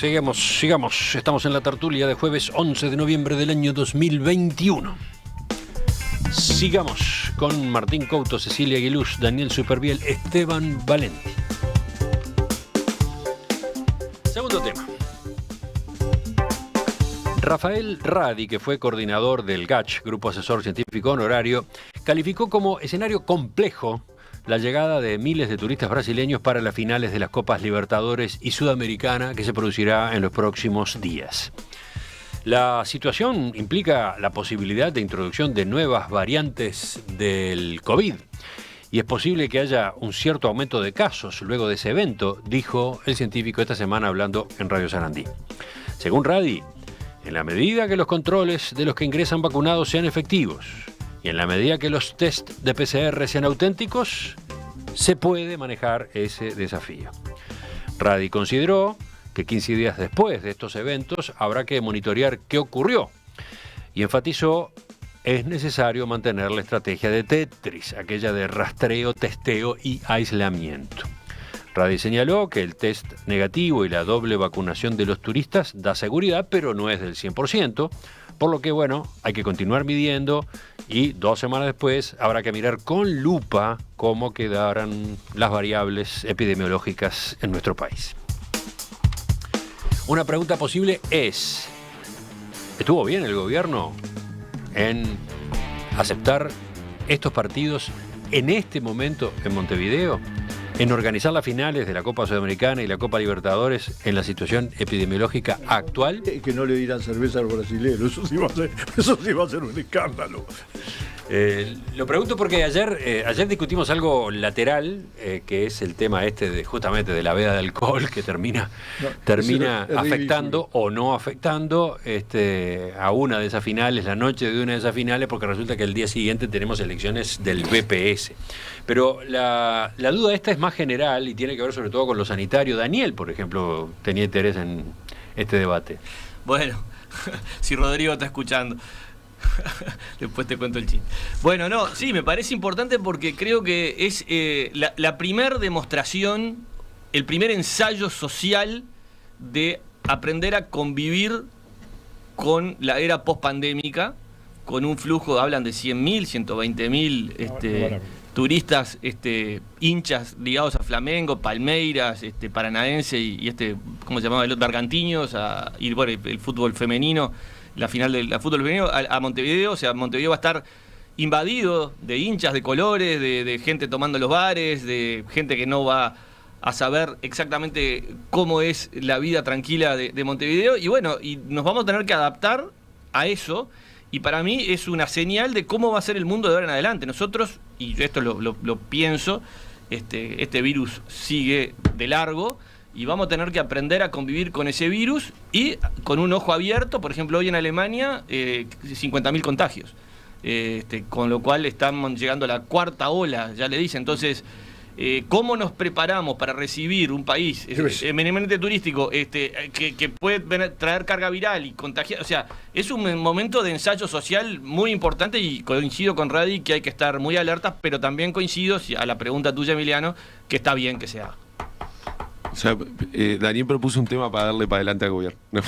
sigamos. Estamos en la tertulia de jueves 11 de noviembre del año 2021. Sigamos con Martín Couto, Cecilia Aguiluz, Daniel Superviel, Esteban Valenti. Segundo tema. Rafael Radi, que fue coordinador del GACH, Grupo Asesor Científico Honorario, calificó como escenario complejo la llegada de miles de turistas brasileños para las finales de las Copas Libertadores y Sudamericana que se producirá en los próximos días. La situación implica la posibilidad de introducción de nuevas variantes del COVID y es posible que haya un cierto aumento de casos luego de ese evento, dijo el científico esta semana hablando en Radio Sarandí. Según Radi, en la medida que los controles de los que ingresan vacunados sean efectivos y en la medida que los test de PCR sean auténticos, se puede manejar ese desafío. Radi consideró que 15 días después de estos eventos habrá que monitorear qué ocurrió y enfatizó: es necesario mantener la estrategia de Tetris, aquella de rastreo, testeo y aislamiento. Radi señaló que el test negativo y la doble vacunación de los turistas da seguridad, pero no es del 100%, por lo que, hay que continuar midiendo y 2 semanas después habrá que mirar con lupa cómo quedarán las variables epidemiológicas en nuestro país. Una pregunta posible es: ¿estuvo bien el gobierno en aceptar estos partidos en este momento en Montevideo? ¿En organizar las finales de la Copa Sudamericana y la Copa Libertadores en la situación epidemiológica actual? Que no le dieran cerveza a los brasileños, eso sí va a ser un escándalo. Lo pregunto porque ayer discutimos algo lateral, que es el tema justamente de la veda de alcohol, que termina afectando o no afectando a una de esas finales, la noche de una de esas finales, porque resulta que el día siguiente tenemos elecciones del BPS. Pero la duda esta es más general y tiene que ver sobre todo con lo sanitario. Daniel, por ejemplo, tenía interés en este debate. Bueno, si Rodrigo está escuchando. Después te cuento el chiste. Bueno, sí, me parece importante porque creo que es la primer demostración, el primer ensayo social de aprender a convivir con la era post-pandémica, con un flujo, hablan de 100.000, 120.000 turistas, hinchas ligados a Flamengo, Palmeiras, Paranaense y ¿cómo se llamaba? Los Bergantiños, y el fútbol femenino. La final del fútbol femenino a Montevideo. O sea, Montevideo va a estar invadido de hinchas de colores, de gente tomando los bares, de gente que no va a saber exactamente cómo es la vida tranquila de Montevideo. Y nos vamos a tener que adaptar a eso. Y para mí es una señal de cómo va a ser el mundo de ahora en adelante. Nosotros, y yo esto lo pienso, este virus sigue de largo. Y vamos a tener que aprender a convivir con ese virus y con un ojo abierto. Por ejemplo, hoy en Alemania, 50.000 contagios. Con lo cual estamos llegando a la 4ª ola, ya le dice. Entonces, ¿cómo nos preparamos para recibir un país eminentemente turístico que puede traer carga viral y contagiar? O sea, es un momento de ensayo social muy importante y coincido con Radi que hay que estar muy alertas, pero también coincido a la pregunta tuya, Emiliano, que está bien que se haga. O sea, Daniel propuso un tema para darle para adelante al gobierno. No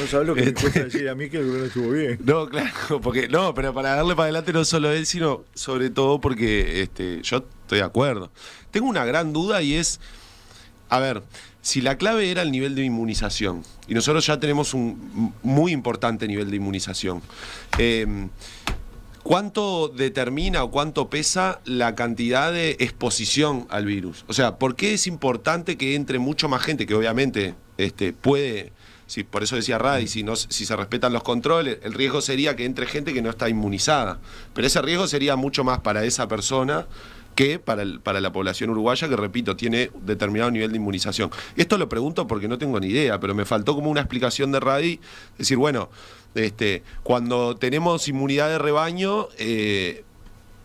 sabes lo que me cuesta decir a mí que el gobierno estuvo bien. No, claro, pero para darle para adelante no solo a él, sino sobre todo porque yo estoy de acuerdo. Tengo una gran duda y es, a ver, si la clave era el nivel de inmunización, y nosotros ya tenemos un muy importante nivel de inmunización, ¿cuánto determina o cuánto pesa la cantidad de exposición al virus? O sea, ¿por qué es importante que entre mucho más gente? Que obviamente puede, por eso decía Radi, si se respetan los controles, el riesgo sería que entre gente que no está inmunizada. Pero ese riesgo sería mucho más para esa persona que para la población uruguaya, que repito, tiene determinado nivel de inmunización. Esto lo pregunto porque no tengo ni idea, pero me faltó como una explicación de Radi, decir, cuando tenemos inmunidad de rebaño,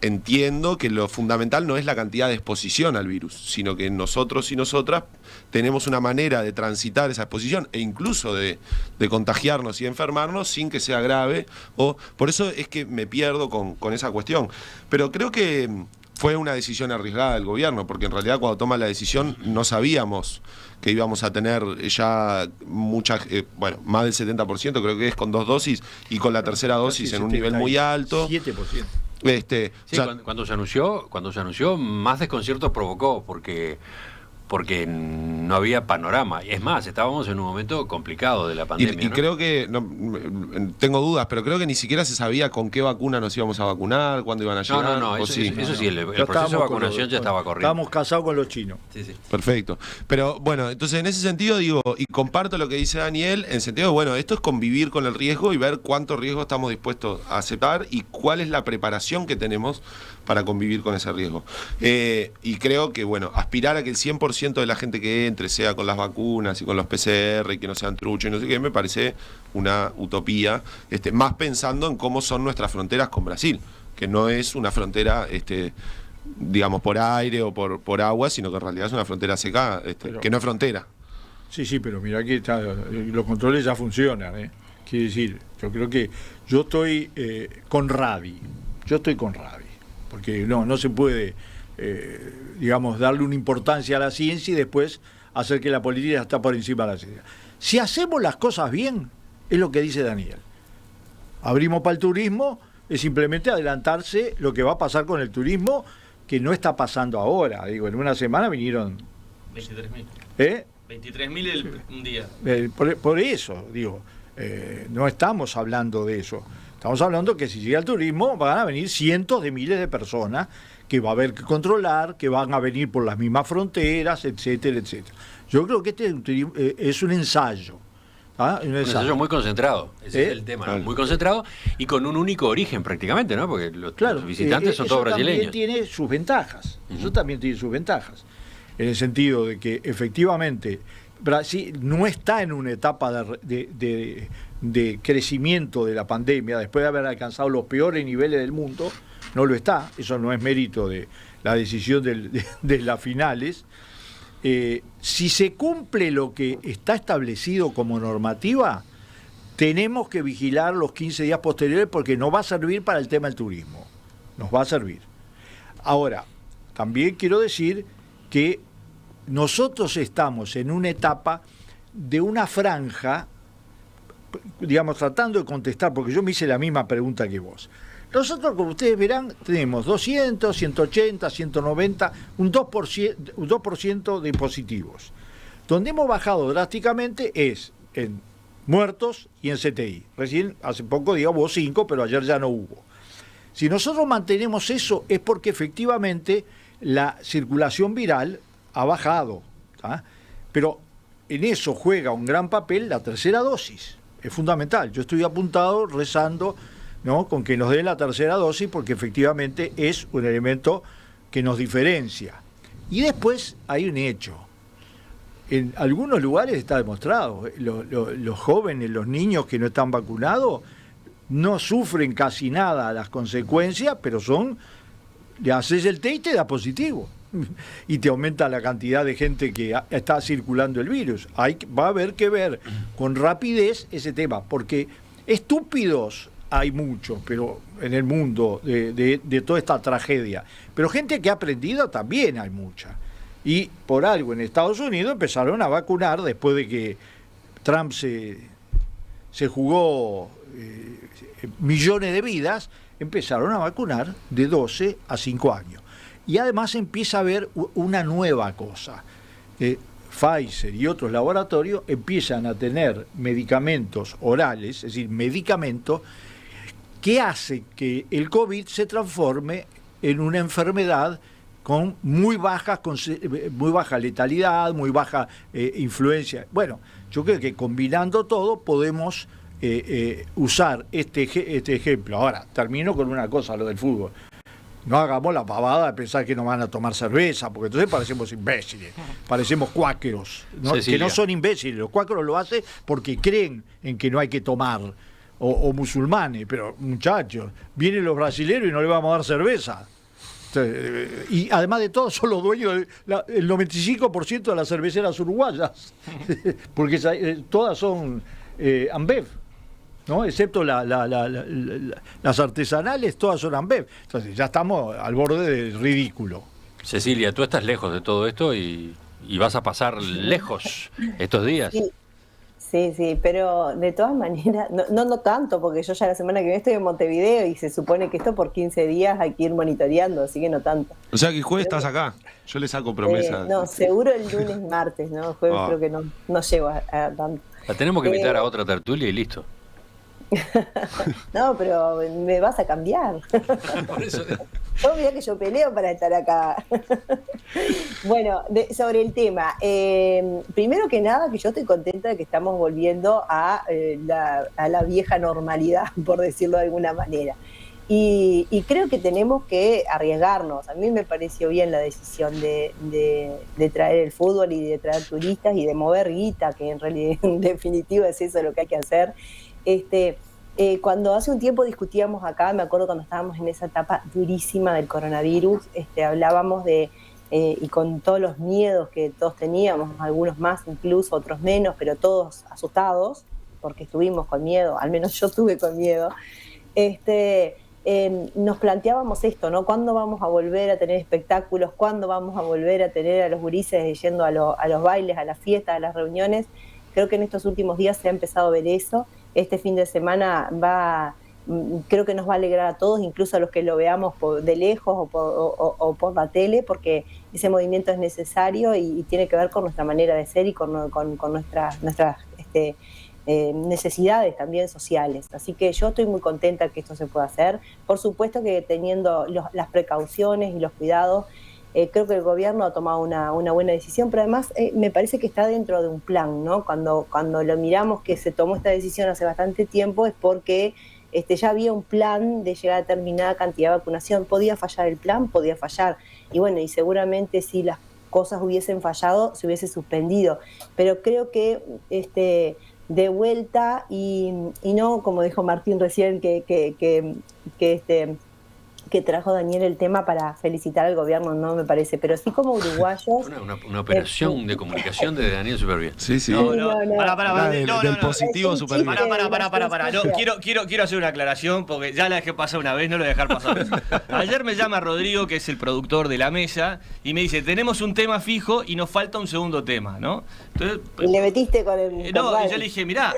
entiendo que lo fundamental no es la cantidad de exposición al virus, sino que nosotros y nosotras tenemos una manera de transitar esa exposición e incluso de contagiarnos y enfermarnos sin que sea grave. Por eso es que me pierdo con esa cuestión. Pero creo que fue una decisión arriesgada del gobierno, porque en realidad cuando toma la decisión no sabíamos que íbamos a tener ya muchas, más del 70%, creo que es con 2 dosis, y con la tercera dosis en un nivel muy alto. 7%. Sí, o sea, cuando se anunció, más desconciertos provocó, porque no había panorama. Es más, estábamos en un momento complicado de la pandemia. y creo que, tengo dudas, pero creo que ni siquiera se sabía con qué vacuna nos íbamos a vacunar, cuándo iban a llegar. Eso sí, el Ya proceso de estábamos vacunación ya estaba corriendo. Estábamos casados con los chinos. Sí. Perfecto. Pero bueno, entonces en ese sentido digo, y comparto lo que dice Daniel, en sentido de, bueno, esto es convivir con el riesgo y ver cuánto riesgo estamos dispuestos a aceptar y cuál es la preparación que tenemos para convivir con ese riesgo. Y creo que, bueno, aspirar a que el 100% de la gente que entre sea con las vacunas y con los PCR y que no sean truchos y no sé qué, me parece una utopía, más pensando en cómo son nuestras fronteras con Brasil, que no es una frontera, digamos, por aire o por agua, sino que en realidad es una frontera seca, que no es frontera. Sí, pero mira que los controles ya funcionan, ¿eh? Quiere decir, yo creo que yo estoy con Radi, porque no se puede, digamos, darle una importancia a la ciencia y después hacer que la política está por encima de la ciencia. Si hacemos las cosas bien, es lo que dice Daniel. Abrimos para el turismo, es simplemente adelantarse lo que va a pasar con el turismo, que no está pasando ahora. Digo, en una semana vinieron 23.000. 23.000 un día. Por eso, digo, no estamos hablando de eso. Estamos hablando que si llega el turismo van a venir cientos de miles de personas que va a haber que controlar, que van a venir por las mismas fronteras, etcétera, etcétera. Yo creo que este es un ensayo. Un ensayo muy concentrado, ese es el tema, ¿no? Muy concentrado y con un único origen prácticamente, ¿no? Porque los visitantes son todos brasileños. También tiene sus ventajas, eso también tiene sus ventajas, en el sentido de que efectivamente Brasil no está en una etapa de crecimiento de la pandemia, después de haber alcanzado los peores niveles del mundo, no lo está, eso no es mérito de la decisión de las finales. Si se cumple lo que está establecido como normativa, tenemos que vigilar los 15 días posteriores porque nos va a servir para el tema del turismo, nos va a servir. Ahora, también quiero decir que nosotros estamos en una etapa de una franja, digamos, tratando de contestar, porque yo me hice la misma pregunta que vos. Nosotros, como ustedes verán, tenemos 200, 180, 190, un 2% de positivos. Donde hemos bajado drásticamente es en muertos y en CTI. Recién, hace poco, digamos, 5, pero ayer ya no hubo. Si nosotros mantenemos eso es porque efectivamente la circulación viral ha bajado, ¿tá? Pero en eso juega un gran papel la tercera dosis. Es fundamental. Yo estoy apuntado, rezando, ¿no?, con que nos den la tercera dosis porque efectivamente es un elemento que nos diferencia. Y después hay un hecho. En algunos lugares está demostrado, los jóvenes, los niños que no están vacunados no sufren casi nada las consecuencias, pero le haces el test y te da positivo. Y te aumenta la cantidad de gente que está circulando el virus. Va a haber que ver con rapidez ese tema, porque estúpidos hay muchos, pero en el mundo de toda esta tragedia. Pero gente que ha aprendido también hay mucha. Y por algo en Estados Unidos empezaron a vacunar después de que Trump se jugó millones de vidas, empezaron a vacunar de 12 a 5 años. Y además empieza a haber una nueva cosa. Pfizer y otros laboratorios empiezan a tener medicamentos orales, es decir, medicamentos que hacen que el COVID se transforme en una enfermedad con muy baja letalidad, muy baja influencia. Bueno, yo creo que combinando todo podemos usar este ejemplo. Ahora, termino con una cosa, lo del fútbol. No hagamos la pavada de pensar que no van a tomar cerveza, porque entonces parecemos imbéciles, parecemos cuáqueros, ¿no? Que no son imbéciles. Los cuáqueros lo hacen porque creen en que no hay que tomar, o musulmanes, pero muchachos, vienen los brasileños y no le vamos a dar cerveza. Y además de todo, son los dueños del 95% de las cerveceras uruguayas, porque todas son Ambev. ¿no? Excepto las artesanales, todas son Ambev. Entonces ya estamos al borde del ridículo. Cecilia, tú estás lejos de todo esto y vas a pasar lejos estos días. Sí, pero de todas maneras, no tanto, porque yo ya la semana que viene estoy en Montevideo y se supone que esto por 15 días hay que ir monitoreando, así que no tanto. O sea que el jueves estás acá. Yo le saco promesa. No, seguro el lunes y martes, ¿no? El jueves creo que no llego a tanto. La tenemos que invitar a otra tertulia y listo. No, pero me vas a cambiar. Por eso. Yo mirá que yo peleo para estar acá. Bueno, sobre el tema. Primero que nada, que yo estoy contenta de que estamos volviendo a la vieja normalidad, por decirlo de alguna manera. Y creo que tenemos que arriesgarnos. A mí me pareció bien la decisión de traer el fútbol y de traer turistas y de mover guita, que en realidad, en definitiva, es eso lo que hay que hacer. Cuando hace un tiempo discutíamos acá, me acuerdo cuando estábamos en esa etapa durísima del coronavirus, hablábamos y con todos los miedos que todos teníamos, algunos más incluso, otros menos, pero todos asustados, porque estuvimos con miedo, al menos yo estuve con miedo, nos planteábamos esto, ¿no? ¿Cuándo vamos a volver a tener espectáculos? ¿Cuándo vamos a volver a tener a los gurises yendo a los bailes, a las fiestas, a las reuniones? Creo que en estos últimos días se ha empezado a ver eso. Este fin de semana creo que nos va a alegrar a todos, incluso a los que lo veamos de lejos o por la tele, porque ese movimiento es necesario y tiene que ver con nuestra manera de ser y con nuestras necesidades también sociales. Así que yo estoy muy contenta que esto se pueda hacer. Por supuesto que teniendo las precauciones y los cuidados, creo que el gobierno ha tomado una buena decisión, pero además me parece que está dentro de un plan, ¿no? Cuando lo miramos que se tomó esta decisión hace bastante tiempo es porque ya había un plan de llegar a determinada cantidad de vacunación. ¿Podía fallar el plan? Podía fallar. Y bueno, y seguramente si las cosas hubiesen fallado, se hubiese suspendido. Pero creo que de vuelta y no, como dijo Martín recién, que trajo Daniel el tema para felicitar al gobierno, no me parece, pero sí como uruguayos. Una operación de comunicación de Daniel súper bien. Sí. Pará. Del positivo súper bien. Pará. No, quiero hacer una aclaración porque ya la dejé pasar una vez, no lo voy a dejar pasar. Ayer me llama Rodrigo, que es el productor de la mesa, y me dice, tenemos un tema fijo y nos falta un segundo tema, ¿no? Entonces, y le metiste con el... No, y yo le dije, mirá,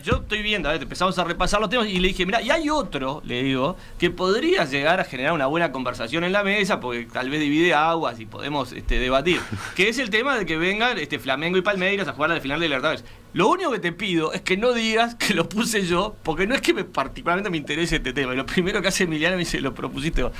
yo estoy viendo, a ver, empezamos a repasar los temas y le dije, mirá, y hay otro, le digo, que podría llegar a generar una buena conversación en la mesa, porque tal vez divide aguas y podemos debatir, que es el tema de que vengan Flamengo y Palmeiras a jugar a la final de Libertadores. Lo único que te pido es que no digas que lo puse yo, porque no es que particularmente me interese este tema. Y lo primero que hace Emiliano me dice, lo propusiste vos.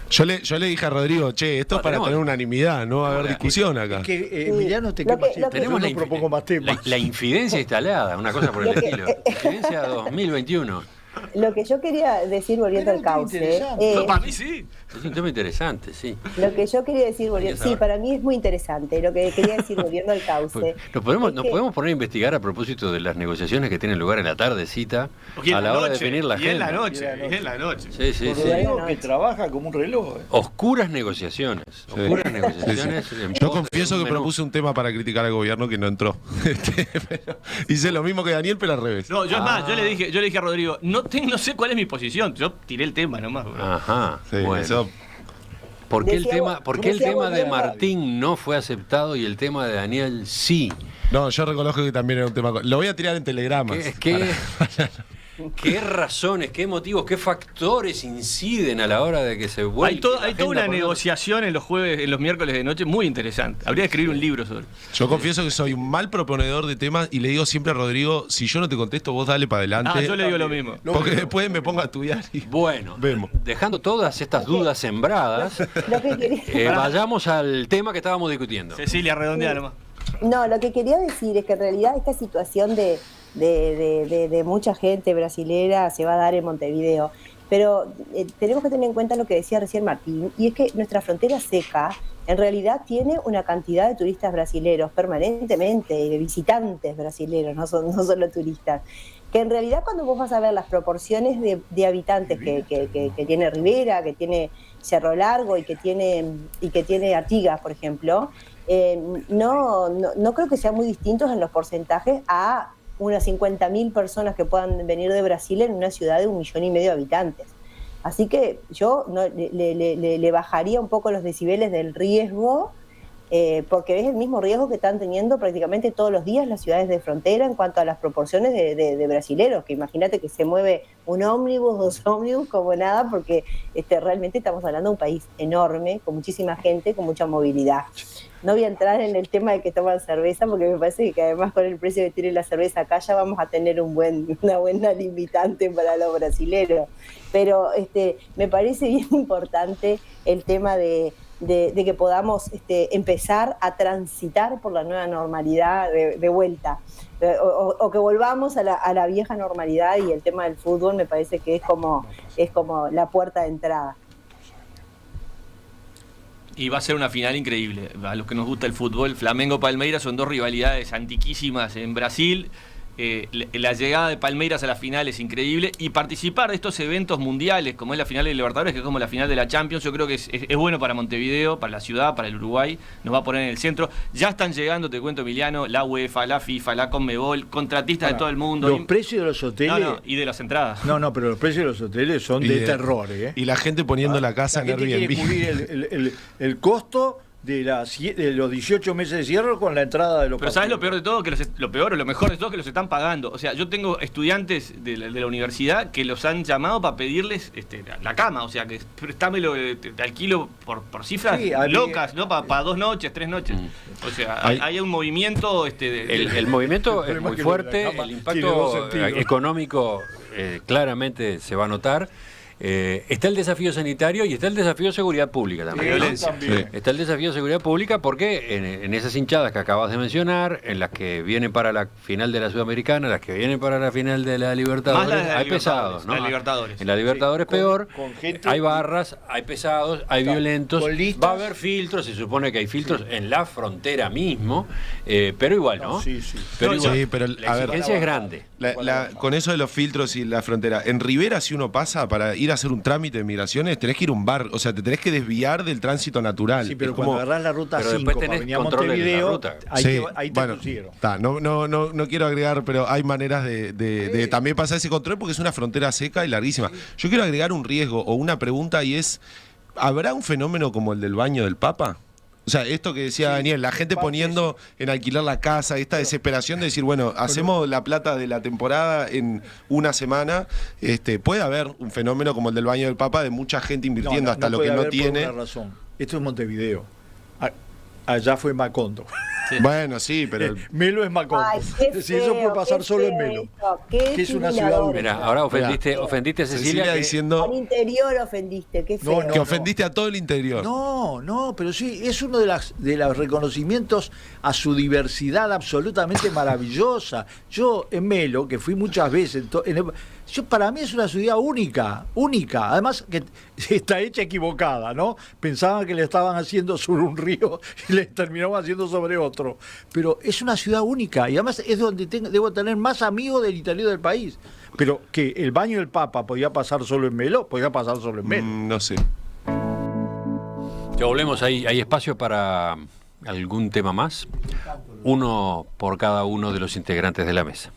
Yo le dije a Rodrigo, che, esto es para tener unanimidad, no va a haber discusión acá. Es que Emiliano te quema siempre. Tenemos yo no propongo más temas. la infidencia instalada, una cosa por el estilo. Infidencia 2021. Lo que yo quería decir, volviendo al cauce... para mí sí. Es un tema interesante, sí. Lo que yo quería decir, sí, para mí es muy interesante. Lo que quería decir, volviendo al cauce... Nos podemos poner a investigar a propósito de las negociaciones que tienen lugar en la tardecita, a la hora de definir la agenda. Y en la noche. Sí. Rodrigo que trabaja como un reloj. Oscuras negociaciones. Yo confieso que propuse un tema para criticar al gobierno que no entró. Pero hice lo mismo que Daniel, pero al revés. No, yo es más, yo le dije a Rodrigo, no sé cuál es mi posición. Yo tiré el tema nomás. Bro. Ajá. Sí, bueno. eso. ¿Por qué el tema de Martín no fue aceptado y el tema de Daniel sí? No, yo reconozco que también era un tema. Lo voy a tirar en telegramas. ¿Qué razones, qué motivos, qué factores inciden a la hora de que se vuelva? Hay toda una negociación en los miércoles de noche muy interesante. Habría que escribir un libro sobre. Yo confieso que soy un mal proponedor de temas y le digo siempre a Rodrigo, si yo no te contesto, vos dale para adelante. Yo le digo lo mismo. Porque después me pongo a estudiar y bueno, vemos. Dejando todas estas dudas sembradas, vayamos al tema que estábamos discutiendo. Cecilia, redondea nomás. No, lo que quería decir es que en realidad esta situación de mucha gente brasilera se va a dar en Montevideo, pero tenemos que tener en cuenta lo que decía recién Martín, y es que nuestra frontera seca en realidad tiene una cantidad de turistas brasileros permanentemente, de visitantes brasileros, no solo turistas, que en realidad cuando vos vas a ver las proporciones de habitantes que tiene Rivera, que tiene Cerro Largo y que tiene Artigas, por ejemplo, no creo que sean muy distintos en los porcentajes a unas 50.000 personas que puedan venir de Brasil en una ciudad de 1,5 millones de habitantes. Así que yo le bajaría un poco los decibeles del riesgo, porque es el mismo riesgo que están teniendo prácticamente todos los días las ciudades de frontera en cuanto a las proporciones de brasileros, que imagínate que se mueve un ómnibus, 2 ómnibus, como nada, porque realmente estamos hablando de un país enorme, con muchísima gente, con mucha movilidad. No voy a entrar en el tema de que toman cerveza, porque me parece que además con el precio que tiene la cerveza acá ya vamos a tener una buena limitante para los brasileros. Pero me parece bien importante el tema de que podamos empezar a transitar por la nueva normalidad de vuelta, o que volvamos a la vieja normalidad, y el tema del fútbol me parece que es como la puerta de entrada. Y va a ser una final increíble. A los que nos gusta el fútbol, Flamengo-Palmeiras son 2 rivalidades antiquísimas en Brasil. La llegada de Palmeiras a la final es increíble, y participar de estos eventos mundiales como es la final de Libertadores, que es como la final de la Champions, yo creo que es bueno para Montevideo, para la ciudad, para el Uruguay, nos va a poner en el centro. Ya están llegando, te cuento, Emiliano, la UEFA, la FIFA, la Conmebol, contratistas de todo el mundo. Los precios de los hoteles... y de las entradas. No, pero los precios de los hoteles son de terror. Y la gente poniendo la casa en Airbnb. Quiere cubrir el costo de los 18 meses de cierre con la entrada de los... Pero ¿sabes lo peor de todo? Lo mejor de todo, que los están pagando. O sea, yo tengo estudiantes de la universidad que los han llamado para pedirles la cama. O sea, que préstamelo, te alquilo por cifras locas, ¿no? Para 2 noches, 3 noches. O sea, hay un movimiento... El movimiento es muy fuerte, el impacto económico claramente se va a notar. Está el desafío sanitario y está el desafío de seguridad pública también. Está el desafío de seguridad pública porque en esas hinchadas que acabas de mencionar, en las que vienen para la final de la Sudamericana, las que vienen para la final de la Libertadores, hay pesados, ¿no? En la Libertadores peor, hay barras, hay pesados, hay violentos, va a haber filtros, se supone que hay filtros en la frontera mismo, pero igual, ¿no? Pero la exigencia es grande. Con eso de los filtros y la frontera, en Rivera, si uno pasa para ir a hacer un trámite de migraciones, tenés que ir a un bar, o sea, te tenés que desviar del tránsito natural. Sí, pero cuando agarrás la ruta 5 para venir a Montevideo, ahí te consiguieron. No quiero agregar, pero hay maneras de también pasar ese control, porque es una frontera seca y larguísima. Yo quiero agregar un riesgo o una pregunta, y es, ¿habrá un fenómeno como el del baño del Papa? O sea, esto que decía Daniel, la gente poniendo en alquilar la casa, esta desesperación de decir, bueno, hacemos la plata de la temporada en una semana. Puede haber un fenómeno como el del baño del Papa, de mucha gente invirtiendo hasta lo que no tiene. Por una razón. Esto es Montevideo. Allá fue Macondo. Sí. Bueno, sí, pero... Melo es Macondo. Si eso puede pasar solo en Melo. Que es una ciudad única. Mira, ahora ofendiste a Cecilia diciendo... Al interior ofendiste, qué feo. Que ofendiste a todo el interior. No, pero sí, es uno de los reconocimientos a su diversidad absolutamente maravillosa. Yo en Melo, que fui muchas veces, para mí es una ciudad única. Además que está hecha equivocada, ¿no? Pensaban que le estaban haciendo sobre un río y le terminaban haciendo sobre otro. Pero es una ciudad única y además es donde debo tener más amigos del interior del país. Pero que el baño del Papa podía pasar solo en Melo, podía pasar solo en Melo. No sé. Ya volvemos, hay espacio para algún tema más. Uno por cada uno de los integrantes de la mesa.